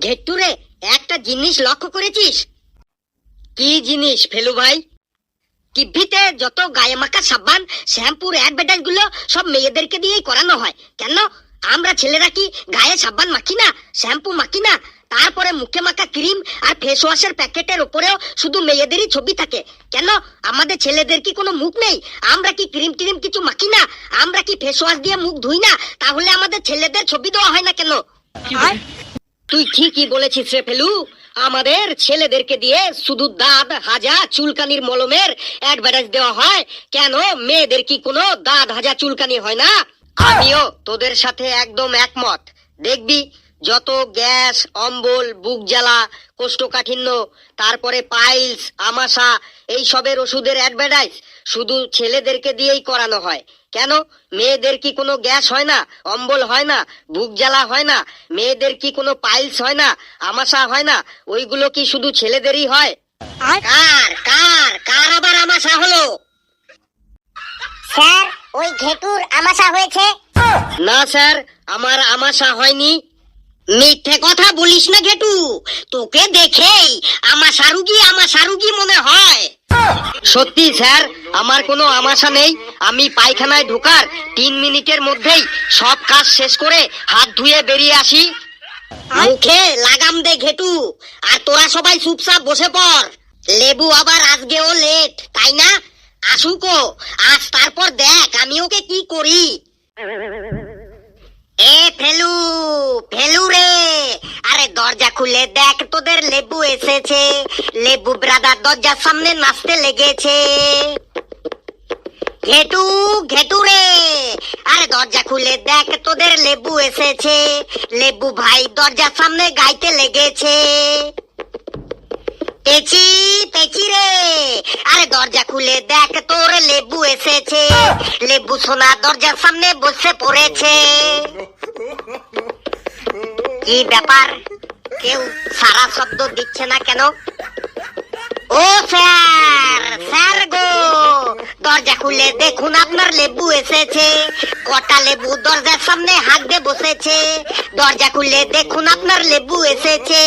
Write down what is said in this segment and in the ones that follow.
ঘেট্টুরে, একটা জিনিস লক্ষ্য করেছিস? কি জিনিস ফেলু ভাই? টিভিতে যত গায়ে মাখা সাবান, শ্যাম্পুর অ্যাডভার্টাইজ গুলো সব মেয়েদেরকে দিয়েই করানো হয়। কেন আমরা ছেলেরা কি গায়ে সাবান মাখি না, শ্যাম্পু মাখি না? তারপরে মুখে মাখা ক্রিম আর ফেস ওয়াশের প্যাকেটের উপরেও শুধু মেয়েদেরই ছবি থাকে। কেন আমাদের ছেলেদের কি কোনো মুখ নেই? আমরা কি ক্রিম টিম কিছু মাখি না? আমরা কি ফেস ওয়াশ দিয়ে মুখ ধুই না? তাহলে আমাদের ছেলেদের ছবি দেওয়া হয় না কেন? তুই ঠিকই বলেছিস রে ফেলু, আমাদের ছেলেদেরকে দিয়ে শুধু দাঁত হাজা চুলকানির মলমের অ্যাডভার্টাইজ দেওয়া হয়। কেন মেয়েদের কি কোনো দাঁত হাজা চুলকানি হয় না? আমিও তোদের সাথে একদম একমত। দেখবি যত গ্যাস, অম্বল, বুক জ্বালা, কোষ্ঠকাঠিন্য, তারপরে পাইলস, আমাশা, এই সবের ওষুধের অ্যাডভার্টাইজ শুধু ছেলেদেরকে দিয়েই করানো হয়। কেন মেয়েদের কি কোনো গ্যাস হয় না, অম্বল হয় না, বুক জ্বালা হয় না? মেয়েদের কি কোনো পাইলস হয় না, আমাশা হয় না? ওইগুলো কি শুধু ছেলেদেরই হয়? কার কার কার আবার আমাশা হলো? স্যার, ওই ঘেটুর আমাশা হয়েছে। না স্যার, আমার আমাশা হয়নি। মিথ্যে কথা বলিস না ঘেটু, তোকে দেখেই আমাশা রুগী মনে হয়। সত্যি স্যার, আমার কোনো আমাশা নেই। আমি পায়খানায় ঢোকার 3 মিনিটের মধ্যেই সব কাজ শেষ করে হাত ধুয়ে বেরিয়ে আসি। মুখে লাগাম দে ঘেটু, আর তোরা সবাই চুপচাপ বসে পড়। লেবু আবার আজকেও লেট, তাই না? আসুকো আজ, তারপর দেখ আমি ওকে কি করি। এ ফেলু, ফেলু রে, আরে দরজা খুলে দেখ, তোদের লেবু এসেছে। লেবু ব্রাদার দরজার সামনে নাচতে লেগেছে। ঘেটু, ঘেটু রে, আরে দরজা খুলে দেখ, তোদের লেবু এসেছে। লেবু ভাই দরজার সামনে গাইতে লেগেছে। পেচি, পেচি রে, আরে দরজা খুলে দেখ, তোর লেবু এসেছে। লেবু সোনা দরজার সামনে বসে পড়েছে। কি ব্যাপার, কেউ সারা শব্দ দিচ্ছে না কেন? ও স্যার, স্যার গো, দরজা খুলে দেখুন আপনার লেবু এসেছে। কটা লেবু দরজার সামনে হাত দিয়ে বসেছে। দরজা খুলে দেখুন আপনার লেবু এসেছে।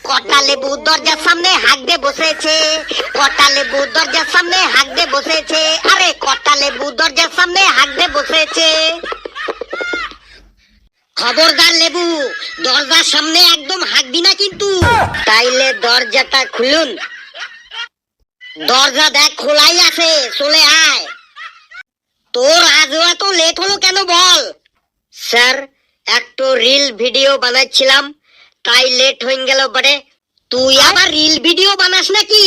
কটা লেবু দরজার সামনে হাত দিয়ে বসেছে। কটা লেবু দরজার সামনে হাত দিয়ে বসেছে। আরে কটা লেবু দরজার সামনে হাত দিয়ে বসেছে। খবরদার লেবু, দরজার সামনে একদম হাঁকবি না কিন্তু। তাইলে দরজাটা খুলুন। দরজা দেখ খোলাই আছে, চলে আয়। তোর আজও এত লেট হলো কেন বল? স্যার, একটু রিল ভিডিও বানাচ্ছিলাম, তাই লেট হয়ে গেল বটে। তুই আবার রিল ভিডিও বানাস নাকি?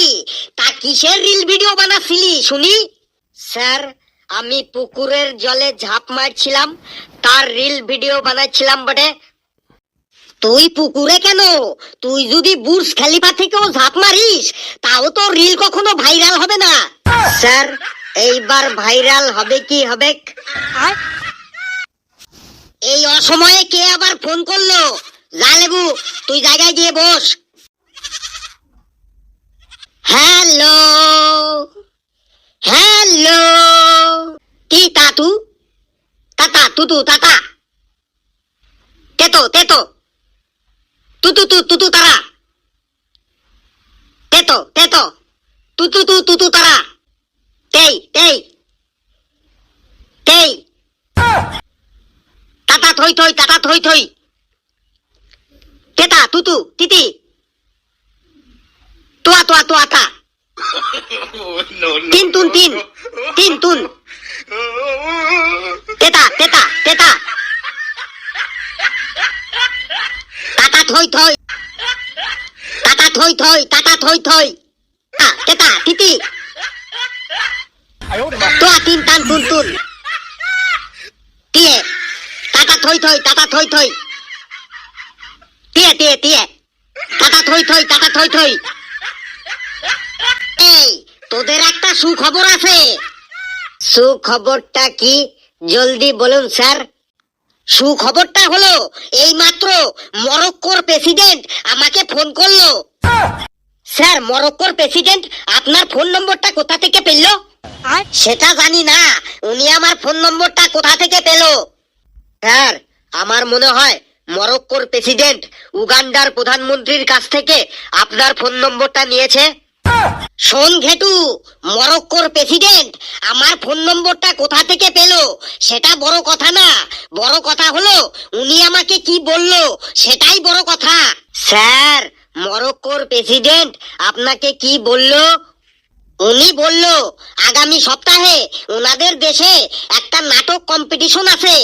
তা কিসের রিল ভিডিও বানাচ্ছিলি শুনি? স্যার, আমি পুকুরের জলে ঝাঁপ মারছিলাম, তার রিল ভিডিও বানাচ্ছিলাম বটে। তুই পুকুরে কেন? তুই যদি বুর্জ খলিফা থেকেও ঝাঁপ মারিস, তাও তো রিল কখনো ভাইরাল হবে না। স্যার, এইবার ভাইরাল হবে কি হবে? এই অসময়ে কে আবার ফোন করলো? যা লেবু, তুই জায়গায় গিয়ে বস। হ্যালো, হ্যালো, কি তাতু, তাতা তুতু তাতা, তেতো তেতো, তুতু তু তুতু তারা, তেতো তেতো, তুতু তু তুতু তারা, তেই তেই তেই, তাতা থই থই, তাতা থই থই, তেতা তুতু তিতি, তোয়া তোয়া তোয়া তা, তিন তুন তিন, তিন তুন, তেতা তেতা তেতা, তাতা থই থই, তাতা থই থই, তাতা থই থই, তেতা তিতি, তোয়া তিন টান তুন তুন, দিয়ে, তাতা থই থই, তাতা থই থই, দিয়ে দিয়ে দিয়ে, তাতা থই থই, তাতা থই থই। এই তোদের একটা সুখবর আছে। সুখবরটা কি জলদি বলুন স্যার। সুখবরটা হলো এই মাত্র মরক্কোর প্রেসিডেন্ট আমাকে ফোন করলো। স্যার, মরক্কোর প্রেসিডেন্ট আপনার ফোন নম্বরটা কোথা থেকে পেল? সেটা জানি না, উনি আমার ফোন নম্বরটা কোথা থেকে পেল। স্যার, আমার মনে হয় মরক্কোর প্রেসিডেন্ট উগান্ডার প্রধানমন্ত্রীর কাছ থেকে আপনার ফোন নম্বরটা নিয়েছে? শোন ঘেটু, মরক্কোর প্রেসিডেন্ট আমার ফোন নম্বরটা কোথা থেকে পেলো সেটা বড় কথা না, বড় কথা হলো উনি আমাকে কি বললো সেটাই বড় কথা। স্যার, মরক্কোর প্রেসিডেন্ট আপনাকে কি বললো? উনি বলল আগামী সপ্তাহে ওনাদের দেশে একটা নাটক কম্পিটিশন আছে,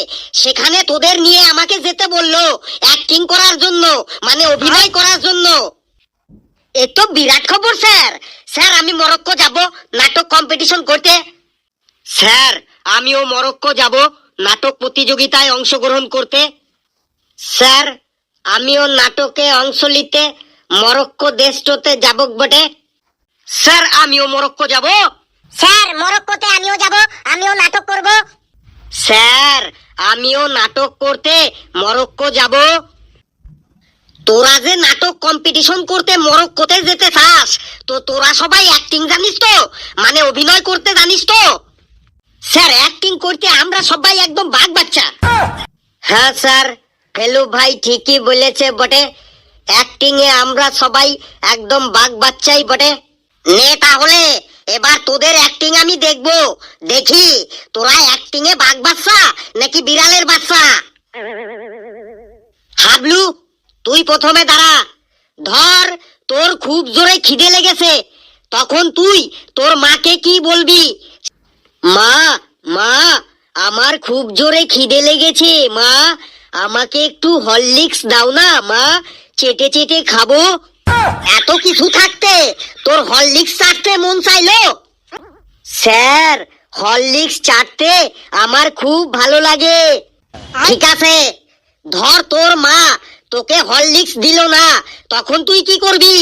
সেখানে তোদের নিয়ে আমাকে যেতে বললো অ্যাক্টিং করার জন্য, মানে অভিনয় করার জন্য। এ তো বিরাট খবর স্যার। স্যার, আমি মরক্কো যাব নাটক কম্পিটিশন করতে। স্যার, আমিও মরক্কো যাব নাটক প্রতিযোগিতায় অংশগ্রহণ করতে। স্যার, আমিও নাটকে অংশ নিতে মরক্কো দেশটাতে যাব বটে। স্যার, আমিও মরক্কো যাব। স্যার, মরক্কোতে আমিও যাব, আমিও নাটক করব। স্যার, আমিও নাটক করতে মরক্কো যাব। তোরা যে নাটক কম্পিটিশন করতে মরক্কোতে যেতে চাস, তো তোরা সবাই অ্যাক্টিং জানিস তো, মানে অভিনয় করতে জানিস তো? স্যার, অ্যাক্টিং করতে আমরা সবাই একদম বাঘ বাচ্চা। হ্যাঁ স্যার, ফেলু ভাই ঠিকই বলেছে বটে, অ্যাক্টিং এ আমরা সবাই একদম বাঘ বাচ্চাই বটে। নে তাহলে এবার তোদের অ্যাক্টিং আমি দেখবো, দেখি তোরা অ্যাক্টিং এ বাঘ বাচ্চা নাকি বিড়ালের বাচ্চা। হাবলু, তুই প্রথমে দাঁড়া। ধর তোর খুব জোরে খিদে লেগেছে, তখন তুই তোর মাকে কি বলবি? মা, মা, আমার খুব জোরে খিদে লেগেছে, মা আমাকে একটু হরলিক্স দাও না মা, চেটে চেটে খাবো। এত কিছু থাকতে তোর হরলিক্স চাটতে মন চাইলো? স্যার, হরলিক্স চাটতে আমার খুব ভালো লাগে। ঠিক আছে, ধর তোর মা তোকে হরলিক্স দিল না, তখন তুই কি করবি?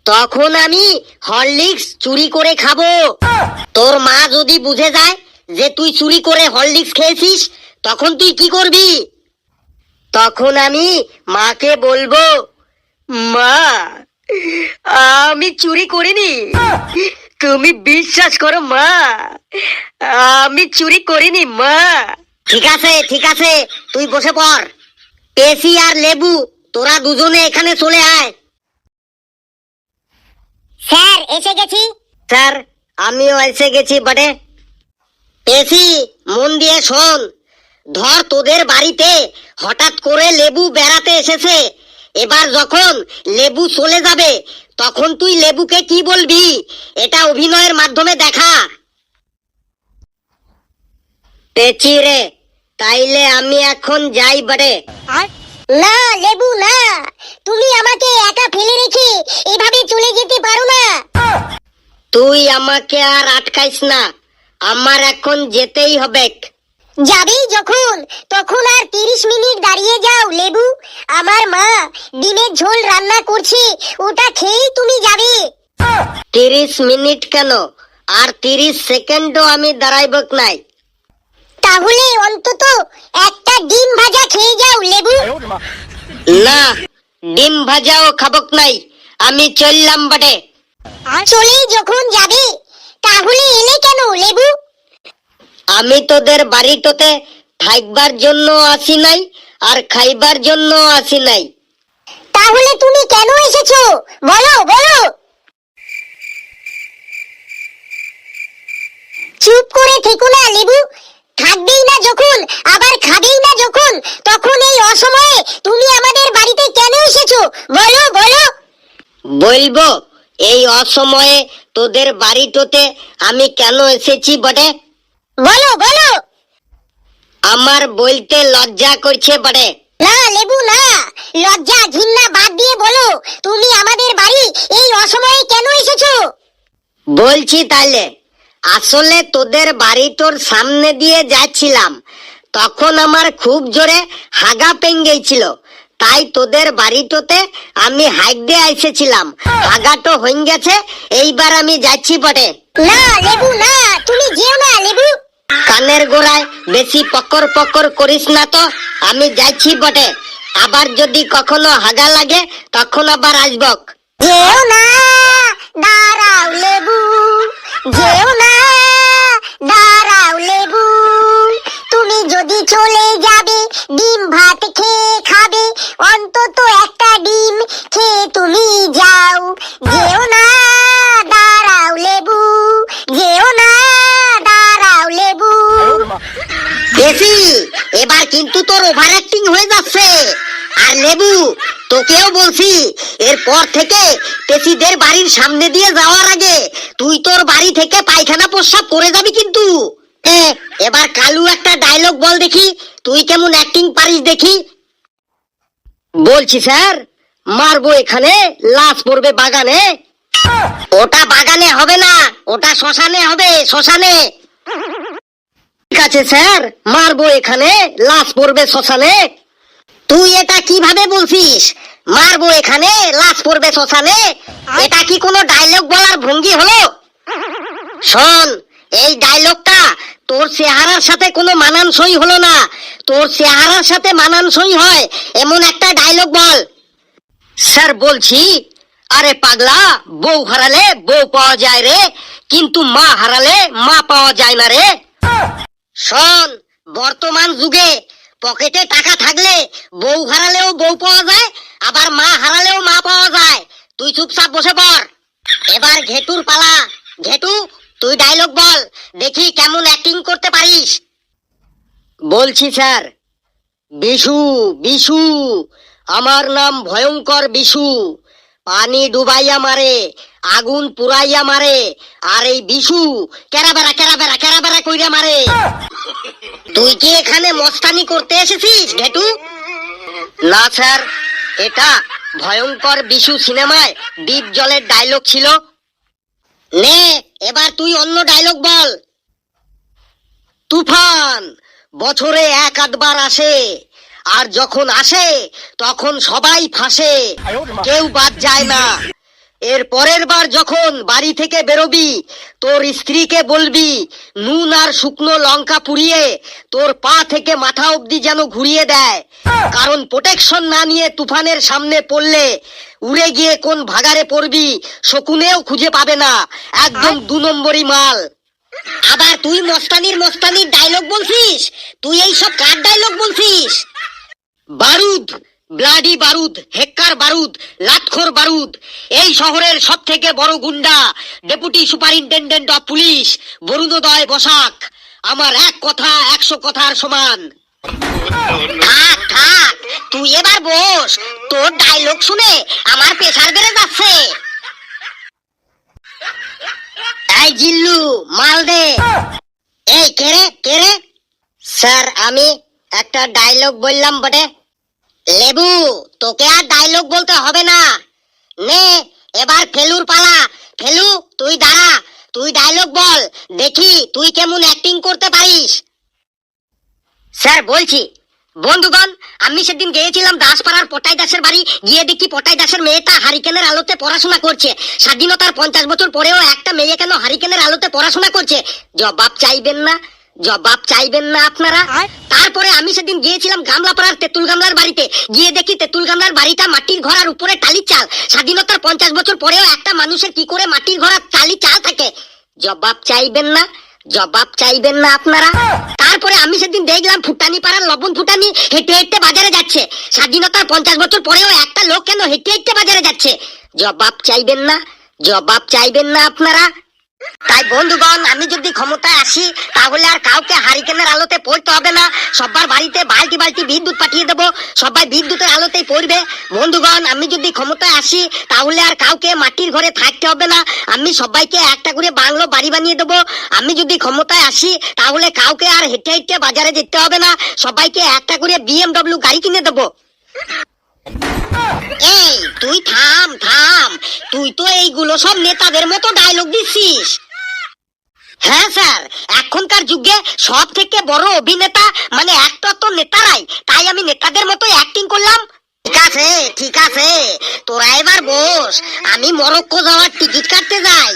তখন আমি হরলিক্স চুরি করে খাবো। তোর মা যদি বুঝে যায় যে তুই চুরি করে হরলিক্স খেয়েছিস, তখন তুই কি করবি? তখন আমি মাকে বলবো, মা আমি চুরি করিনি, তুমি বিশ্বাস করো মা, আমি চুরি করিনি মা। ঠিক আছে, ঠিক আছে, তুই বসে পড়। পেশি আর লেবু, তোরা দুজনে এখানে চলে আয়। স্যার, এসে গেছি। স্যার, আমিও এসে গেছি বটে। পেশি, মন দিয়ে শোন। ধর তোদের বাড়িতে হঠাৎ করে লেবু বেড়াতে এসেছে, এবার যখন লেবু চলে যাবে তখন তুই লেবুকে কি বলবি, এটা অভিনয়ের মাধ্যমে দেখা। পেচি রে, তাইলে আমি এখন যাই বটে। না লেবু না, তুমি আমাকে একা ফেলে রেখে এভাবে চলে যেতে পারো না। তুই আমাকে আর আটকাইস না, আমার এখন যেতেই হবে। যাবেই যখন, তখন আর 30 মিনিট দাঁড়িয়ে যাও লেবু, আমার মা ডিমের ঝোল রান্না করছে, ওটা খেয়েই তুমি যাবে। 30 মিনিট কেন, আর 30 সেকেন্ডও আমি দাঁড়াইব নাই। তাহলে অন্তত একটা ডিম ভাজা খেয়ে যাও লেবু। না, ডিম ভাজাও খাবক নাই, আমি চললাম বটে। চলেই যখন যাবে, তাহলে এলে কেন লেবু? আমি তোদের বাড়িটোতে থাকবার জন্য আসি নাই, আর খাইবার জন্য আসি নাই। তাহলে তুমি কেন এসেছো বলো বলো। চুপ করে থেকো না লেবু, থাকবেই না যখন আবার খাবেই না যখন, তখন এই অসময়ে তুমি আমাদের বাড়িতে কেন এসেছো বলো বলো। বলবো এই অসময়ে তোদের বাড়িটোতে আমি কেন এসেছি বটে? বলো বলো। আমার বলতে লজ্জা করছে বটে। না লেবু না, লজ্জা ঘৃণা বাদ দিয়ে বলো, তুমি আমাদের বাড়ি এই অসময়ে কেন এসেছো? বলছি তাইলে, আসলে তোদের বাড়িটোর সামনে দিয়ে যাচ্ছিলাম, তখন আমার খুব জোরে হাগা পেঙ্গেছিল, তাই তোদের বাড়িটোতে আমি হাইডে এসেছিলাম। হাগাটো হয়ে গেছে, এইবার আমি যাচ্ছি বটে। না লেবু না, তুমি যেও না লেবু। কানের গোড়ায় বেশি পকর পকর করিস না তো, আমি যাচ্ছি বটে। আবার যদি কখনো হাগা লাগে তখন আবার আসবক। যেও না, দাঁড়াও লেবু, যেও না, দাঁড়াও লেবু, তুমি যদি চলে যাবে ডিম ভাত খেয়ে আর লেবু, তোকেও বলছি এরপর থেকে পেশিদের বাড়ির সামনে দিয়ে যাওয়ার আগে তুই তোর বাড়ি থেকে পায়খানা প্রস্রাব করে যাবি কিন্তু। এবার কালু একটা ডায়লগ বল দেখি, তুই কেমন অ্যাক্টিং পারিস দেখি। বলছি স্যার, মারবো এখানে, লাশ পড়বে বাগানে। ওটা বাগানে হবে না, ওটা শ্মশানে হবে, শ্মশানে। ঠিক আছে স্যার, মারবো এখানে, লাশ পড়বে শ্মশানে। তুই এটা কিভাবে বলছিস, মারবো এখানে, লাশ পড়বে শ্মশানে? এটা কি কোনো ডায়লগ বলার ভঙ্গি হলো? শোন, এই ডায়লগটা তোর চেহারার সাথে কোনো মানানসই হলো না। তোর চেহারার সাথে মানানসই হয় এমন একটা ডায়লগ বল। স্যার বলছি, আরে পাগলা, বউ হারালে বউ পাওয়া যায় রে, কিন্তু মা হারালে মা পাওয়া যায় না রে। শোন, বর্তমান যুগে পকেটে টাকা থাকলে বউ হারালেও বউ পাওয়া যায়, আবার মা হারালেও মা পাওয়া যায়। তুই চুপচাপ বসে পড়। এবার ঘেটুর পালা। ঘেটু, তুই ডায়লগ বল দেখি কেমন অ্যাক্টিং করতে পারিস। বলছি স্যার, বিশু, বিশু, আমার নাম ভয়ঙ্কর বিশু। পানি ডুবাইয়া মারে, আগুন পুরাইয়া মারে, আর এই বিশু কেরাবেরা কেরাবেরা কেরাবেরা কইরা মারে। তুই কি এখানে মস্তানি করতে এসেছিস ঘেটু? না স্যার, এটা ভয়ঙ্কর বিশু সিনেমায় দ্বীপ জলের ডায়লগ ছিল। নে, এবার তুই অন্য ডায়লগ বল। তুফান বছরে এক আধবার আসে, আর যখন আসে তখন সবাই ফাঁসে, কেউ বাদ যায় না। এর পরের বার যখন বাড়ি থেকে বেরোবি, তোর স্ত্রীকে বলবি নুন আর শুকনো লঙ্কা পুড়িয়ে তোর পা থেকে মাথা অবধি যেন ঘুরিয়ে দেয়। কারণ প্রোটেকশন না নিয়ে তুফানের সামনে পড়লে উড়ে গিয়ে কোন ভাগারে পড়বি শকুনেও খুঁজে পাবে না। একদম 2 নম্বরই মাল। আবার তুই মস্তানির ডায়লগ বলছিস? তুই এই সব কার ডায়লগ বলছিস? বারুদ, ব্লাডি বারুদ, হেক্কার বারুদ, লাতখোর বারুদ, এই শহরের সব থেকে বড় গুন্ডা, deputy superintendent of police Barunoday Basak. আমার এক কথা 100 কথার সমান। থাক থাক, তুই এবার বস। তোর ডায়লগ শুনে আমার প্রেসার বেড়ে যাচ্ছে। এই জিল্লু, মাল দে। এই কেরে কেরে? স্যার, আমি একটা ডায়লগ বললাম বটে। লেবু, তোকে আর ডায়লগ বলতে হবে না। নে, এবার ফেলুর পালা। ফেলু, তুই দাঁড়া, তুই ডায়লগ বল দেখি তুই কেমন অ্যাক্টিং করতে পারিস। স্যার বলছি, বন্ধুগণ, আমি সেদিন গিয়েছিলাম দাসপাড়ার পটাই দাসের বাড়ি। গিয়ে দেখি পটাই দাসের মেয়েটা হারিকেনের আলোতে পড়াশোনা করছে। স্বাধীনতার 50 বছর পরেও একটা মেয়ে কেন হারিকেনের আলোতে পড়াশোনা করছে? জবাব চাইবেন না? জবাব চাইবেন না আপনারা? তারপরে আমি সেদিন গিয়েছিলাম গামলাপাড়ার তেঁতুল গামলার বাড়িতে। গিয়ে দেখি তেঁতুল গামলার বাড়িটা মাটির ঘর আর উপরে টালির চাল। স্বাধীনতার 50 বছর পরেও একটা মানুষের কি করে মাটির ঘর আর টালির চাল থাকে? জবাব চাইবেন না? জবাব চাইবেন না আপনারা? তারপরে আমি সেদিন দেখলাম ফুটানি পাড়ার লবণ ফুটানি হেঁটে হেঁটে বাজারে যাচ্ছে। স্বাধীনতার 50 বছর পরেও একটা লোক কেন হেঁটে হেঁটে বাজারে যাচ্ছে? জবাব চাইবেন না? জবাব চাইবেন না আপনারা? তাই বন্ধুগণ, আমি যদি ক্ষমতায় আসি তাহলে আর কাউকে হারিকেনের আলোতে পড়তে হবে না। সবার বাড়িতে বালতি বালতি বিদ্যুৎ পাঠিয়ে দেবো, সবাই বিদ্যুতের আলোতেই পড়বে। বন্ধুগণ, আমি যদি ক্ষমতায় আসি তাহলে আর কাউকে মাটির ঘরে থাকতে হবে না। আমি সবাইকে একটা করে বাংলো বাড়ি বানিয়ে দেবো। আমি যদি ক্ষমতায় আসি তাহলে কাউকে আর হেঁটে হেঁটে বাজারে যেতে হবে না। সবাইকে একটা করে BMW গাড়ি কিনে দেবো। এই তুই থাম থাম, তুই তো এইগুলো সব নেতাদের মতো ডায়লগ দিচ্ছিস। হ্যাঁ স্যার, এখনকার যুগে সব থেকে বড় অভিনেতা মানে অ্যাক্টর তো নেতারাই, তাই আমি নেতাদের মতো অ্যাক্টিং করলাম। ঠিক আছে ঠিক আছে, তোরা এবার বস, আমি মরক্কো যাওয়ার টিকিট কাটতে যাই।